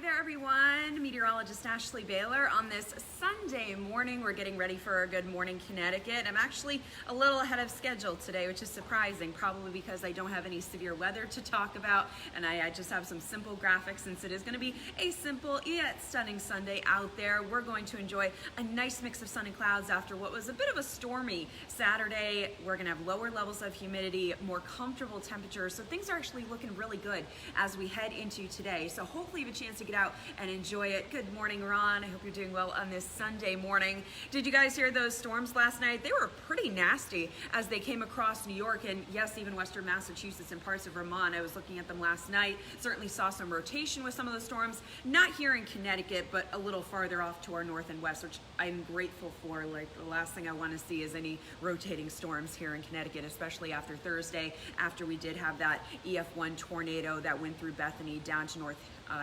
Hi there, everyone. Meteorologist Ashley Baylor. On this Sunday morning, we're getting ready for our Good Morning Connecticut. I'm actually a little ahead of schedule today, which is surprising, probably because I don't have any severe weather to talk about, and I just have some simple graphics. Since it is going to be a simple yet stunning Sunday out there, we're going to enjoy a nice mix of sun and clouds after what was a bit of a stormy Saturday. We're going to have lower levels of humidity, more comfortable temperatures, so things are actually looking really good as we head into today. So hopefully you have a chance to get out and enjoy it. Good morning, Ron. I hope you're doing well on this Sunday morning. Did you guys hear those storms last night? They were pretty nasty as they came across New York and yes, even Western Massachusetts and parts of Vermont. I was looking at them last night. Certainly saw some rotation with some of the storms. Not here in Connecticut, but a little farther off to our north and west, which I'm grateful for. Like, the last thing I want to see is any rotating storms here in Connecticut, especially after Thursday, after we did have that EF1 tornado that went through Bethany down to North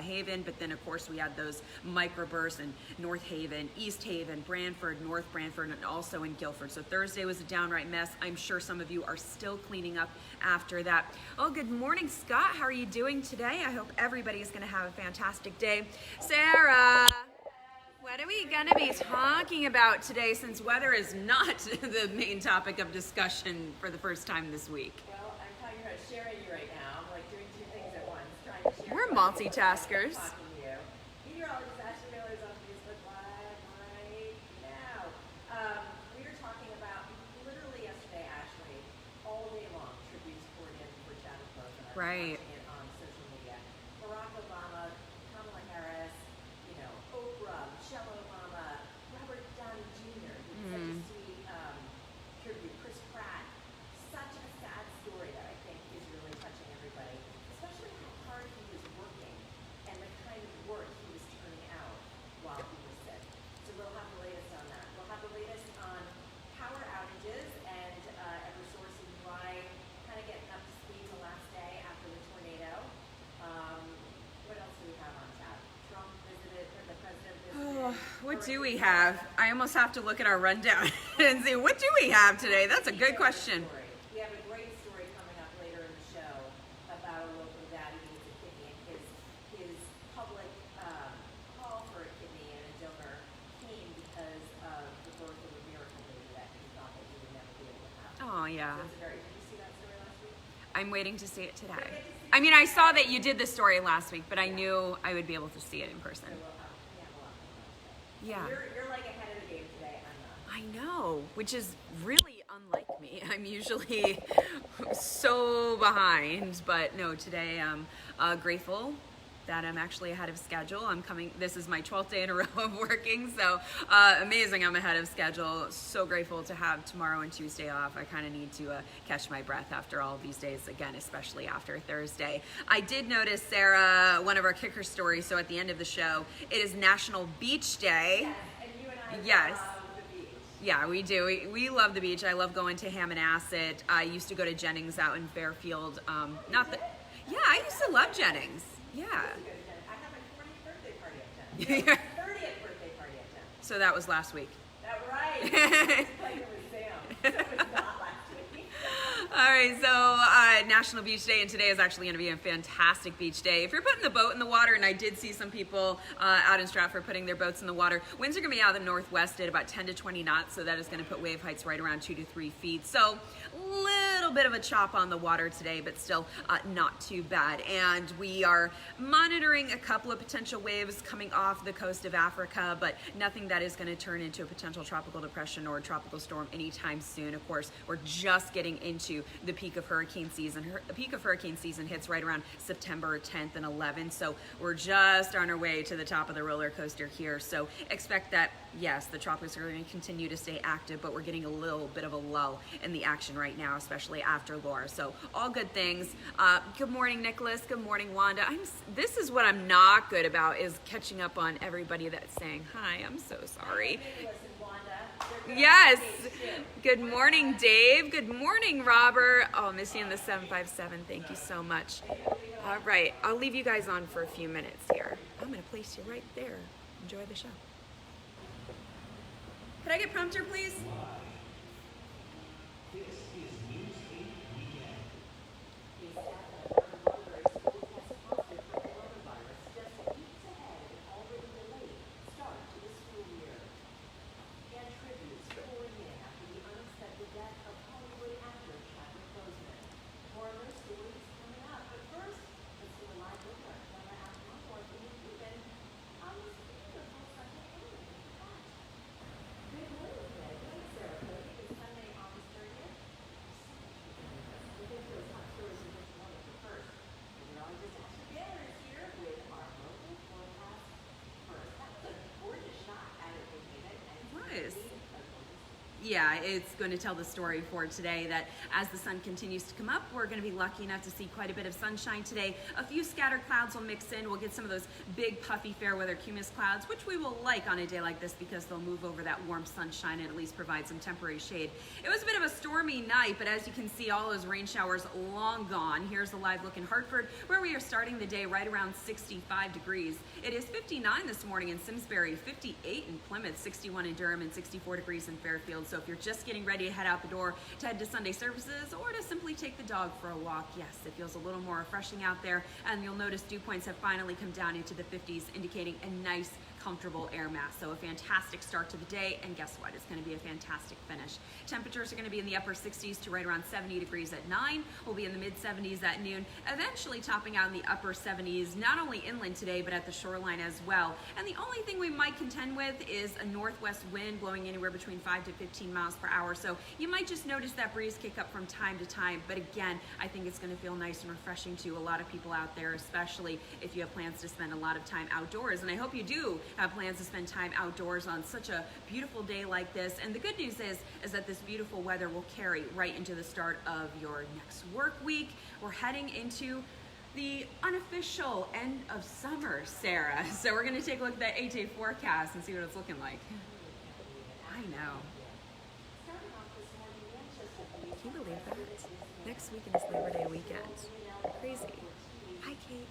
Haven, but then of course we had those microbursts in North Haven, East Haven, Branford, North Branford, and also in Guilford. So Thursday was a downright mess. I'm sure some of you are still cleaning up after that. Oh, good morning, Scott. How are you doing today? I hope everybody is going to have a fantastic day. Sarah, what are we going to be talking about today, since weather is not the main topic of discussion for the first time this week? Well, I'm talking about sharing you right now. I'm like doing two things at once, trying to share. We're multitaskers. Talking to you. Meteorologist Ashley Baylor is on Facebook Live right now. We were talking about literally yesterday, Ashley, all day long, tributes poured in for Chadwick Boseman. Right. Watching it on social media. Barack Obama, Kamala Harris, Oprah, Michelle Obama, Robert Downey Jr. Such a sweet tribute. Chris Pratt. Such a sad story that I think is really touching everybody, especially how hard he was working and the kind of work he was turning out while he was sick. So we'll have the latest on that. We'll have the latest on power outages and Eversource and UI kind of getting up to speed the last day after the tornado. What else do we have on tap? Trump visited, or the president visited. Oh, what do we have? I almost have to look at our rundown and see, what do we have today? That's a good question. We have a great story coming up later in the show about a local dad who needs a kidney, and his public call for a kidney and a donor came because of the birth of a miracle baby that he thought that he would never be able to have. Oh, yeah. So did you see that story last week? I'm waiting to see it today. I mean, I saw that you did the story last week, but I knew I would be able to see it in person. So we have a lot coming up today. Yeah. You're like ahead of the game today, I'm not. I know, which is really unlike me. I'm usually so behind, but no, today I'm grateful that I'm actually ahead of schedule. This is my 12th day in a row of working, so amazing I'm ahead of schedule. So grateful to have tomorrow and Tuesday off. I kind of need to catch my breath after all of these days, again, especially after Thursday. I did notice, Sarah, one of our kicker stories, so at the end of the show, it is National Beach Day. Yes, and you and I Yes. love the beach. Yeah, we do. We love the beach. I love going to Hammonasset. I used to go to Jennings out in Fairfield. Yeah, I used to love Jennings. Yeah. I had my 40th birthday party at 10. 30th birthday party at 10. So that was last week. That's right. Playing with Sam. So it's not last week. All right, so National Beach Day, and today is actually going to be a fantastic beach day. If you're putting the boat in the water, and I did see some people out in Stratford putting their boats in the water, winds are going to be out of the northwest at about 10 to 20 knots, so that is going to put wave heights right around 2 to 3 feet. So little bit of a chop on the water today, but still not too bad. And we are monitoring a couple of potential waves coming off the coast of Africa, but nothing that is going to turn into a potential tropical depression or a tropical storm anytime soon. Of course, we're just getting into the peak of hurricane season. The peak of hurricane season hits right around September 10th and 11th, so we're just on our way to the top of the roller coaster here. So expect that, yes, the tropics are going to continue to stay active, but we're getting a little bit of a lull in the action right now, especially after Laura. So all good things. Good morning, Nicholas. Good morning, Wanda. This is what I'm not good about, is catching up on everybody that's saying hi. I'm so sorry. Yes. Good morning, Dave. Good morning, Robert. Oh, Missy in the 757. Thank you so much. All right. I'll leave you guys on for a few minutes here. I'm going to place you right there. Enjoy the show. Could I get prompter, please? yeah, it's going to tell the story for today that as the sun continues to come up, we're going to be lucky enough to see quite a bit of sunshine today. A few scattered clouds will mix in. We'll get some of those big puffy fair weather cumulus clouds, which we will like on a day like this because they'll move over that warm sunshine and at least provide some temporary shade. It was a bit of a stormy night, but as you can see, all those rain showers long gone. Here's the live look in Hartford, where we are starting the day right around 65 degrees. It is 59 this morning in Simsbury, 58 in Plymouth, 61 in Durham, and 64 degrees in Fairfield. So if you're just getting ready to head out the door to head to Sunday services or to simply take the dog for a walk, yes, it feels a little more refreshing out there. And you'll notice dew points have finally come down into the 50s, indicating a nice, comfortable air mass. So a fantastic start to the day, and guess what? It's going to be a fantastic finish. Temperatures are going to be in the upper 60s to right around 70 degrees at 9. We'll be in the mid 70s at noon, eventually topping out in the upper 70s, not only inland today, but at the shoreline as well. And the only thing we might contend with is a northwest wind blowing anywhere between 5 to 15 miles per hour. So you might just notice that breeze kick up from time to time. But again, I think it's going to feel nice and refreshing to a lot of people out there, especially if you have plans to spend a lot of time outdoors. And I hope you do have plans to spend time outdoors on such a beautiful day like this. And the good news is that this beautiful weather will carry right into the start of your next work week. We're heading into the unofficial end of summer, Sarah. So we're going to take a look at that 8-day forecast and see what it's looking like. I know. Can you believe that? Next weekend is Labor Day weekend. Crazy. Hi, Kate.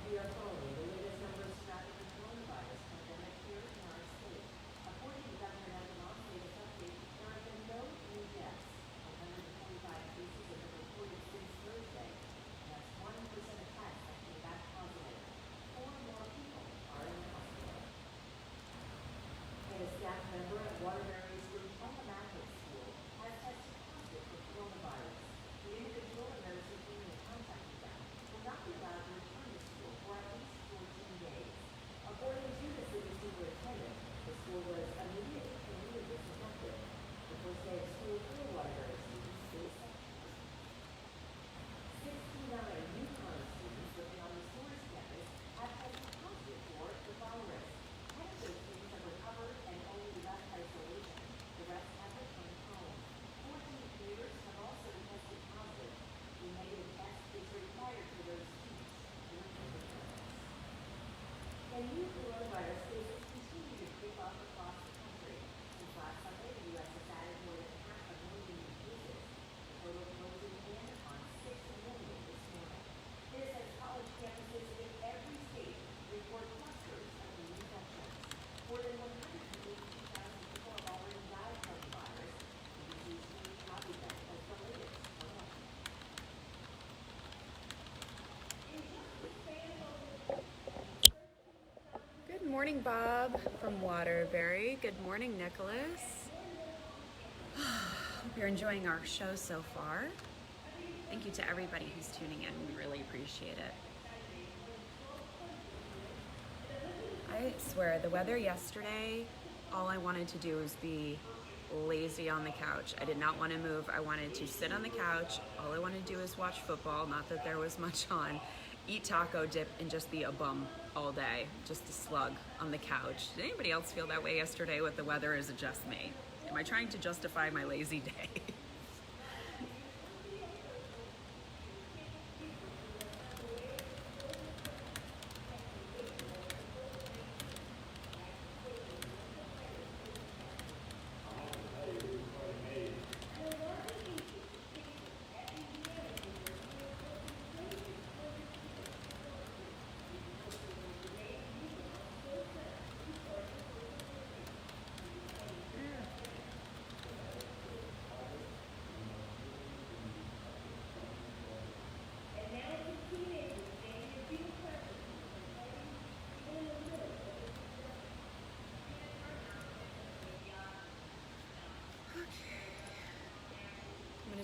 We are following the latest numbers surrounding the coronavirus pandemic here in our state. According to Governor Nettleton's latest update, there have been no new deaths. 125 cases have been reported since Thursday, and that's 1% of tests that came back positive. 4 more people are in the hospital. And a staff member at Waterbury's Elementary School has tested positive for coronavirus. The individual and those who came in contact with them will not be allowed to return to school for at least 14 days. According to the city superintendent, the school was immediately disinfected. The first day of school for Waterbury students is 69 Yukon students living on the Source campus have tested positive for the virus. 10 of those students have recovered and only left isolation. The rest have returned home. 14 peers have also tested positive. The negative test is required for those students during the returns. And new coronavirus cases continue to creep up across the country. Since last Sunday, the U.S. has added more than 500,000 new cases. The total closing in on 6 million this morning. This as college campuses in every state report clusters of new infections. More than 182,000 people have already died from the virus. ABC's Julie Copybeck has the latest from Washington. Good morning, Bob from Waterbury. Good morning, Nicholas. Hope you're enjoying our show so far. Thank you to everybody who's tuning in. We really appreciate it. I swear, the weather yesterday, all I wanted to do was be lazy on the couch. I did not want to move. I wanted to sit on the couch. All I wanted to do is watch football, not that there was much on, eat taco dip, and just be a bum all day, just a slug on the couch. Did anybody else feel that way yesterday with the weather, or is it just me? Am I trying to justify my lazy day?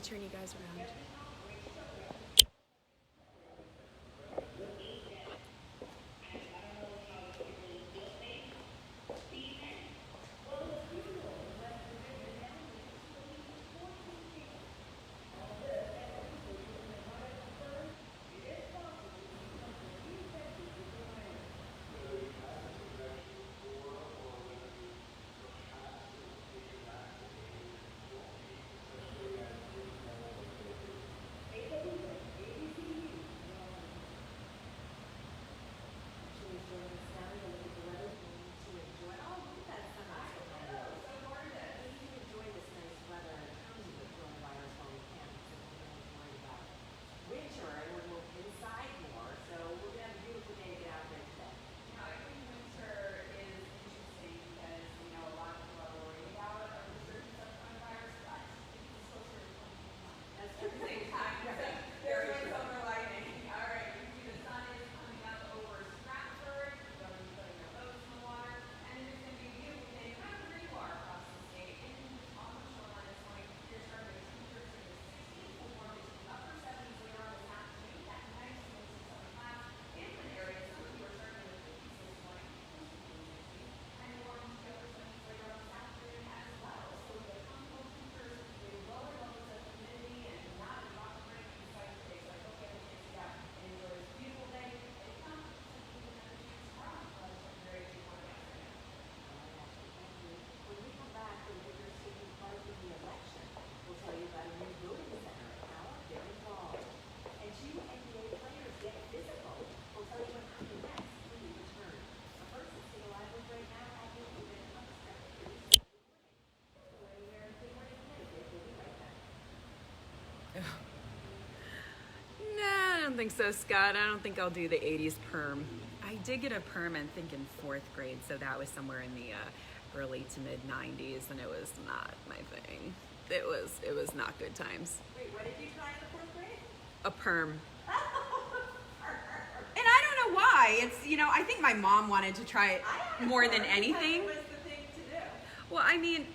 turn you guys around. No, I don't think so, Scott. I don't think I'll do the 80s perm. I did get a perm, I think, in 4th grade, so that was somewhere in the early to mid 90s, and it was not my thing. It was not good times. Wait, what did you try in the 4th grade? A perm. And I don't know why. It's, you know, I think my mom wanted to try it more than anything. What was the thing to do? Well, I mean,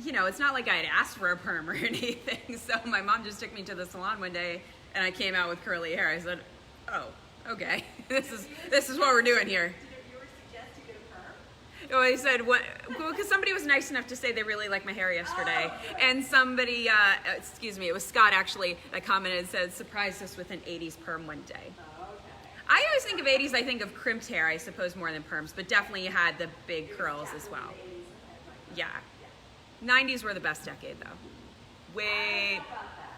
you know, it's not like I had asked for a perm or anything. So my mom just took me to the salon one day, and I came out with curly hair. I said, "Oh, okay, this is what we're doing here." Did you ever suggest you get a perm? Oh, I said, what? Well, because somebody was nice enough to say they really liked my hair yesterday. And somebody, excuse me, it was Scott actually, that commented and said, surprised us with an 80s perm one day. Oh, okay. I always think of 80s, I think of crimped hair, I suppose, more than perms, but definitely you had the big curls as well. Yeah. 90s were the best decade, though. Wait.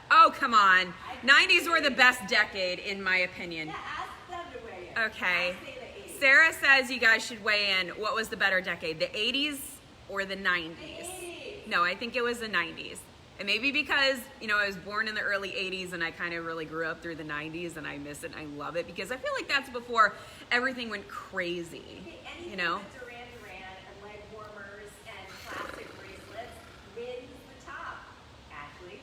Oh, come on. 90s were the best decade, in my opinion. Yeah, ask them to weigh in. Okay. I say the 80s. Sarah says you guys should weigh in. What was the better decade, the 80s or the 90s? The 80s. No, I think it was the 90s. And maybe because, you know, I was born in the early 80s and I kind of really grew up through the 90s and I miss it and I love it because I feel like that's before everything went crazy, Anything you know? with Duran Duran and leg warmers and plastic bracelets wins the top, Ashley.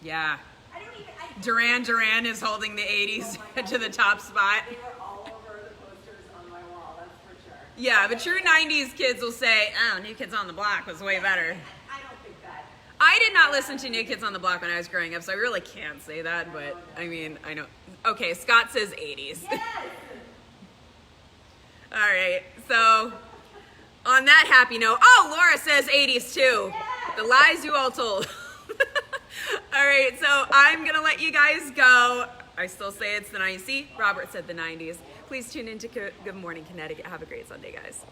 Yeah. I don't even... Duran Duran is holding the 80s to the top spot. They were all over the posters on my wall, that's for sure. Yeah, but true 90s kids will say, oh, New Kids on the Block was way better. I don't think that. I did not listen to New Kids on the Block when I was growing up, so I really can't say that, but I mean, I know. Okay, Scott says 80s. Yes! All right, so on that happy note, oh, Laura says 80s too. Yes! The lies you all told. All right, so I'm gonna let you guys go. I still say it's the 90s. See, Robert said the 90s. Please tune in to Good Morning Connecticut. Have a great Sunday, guys.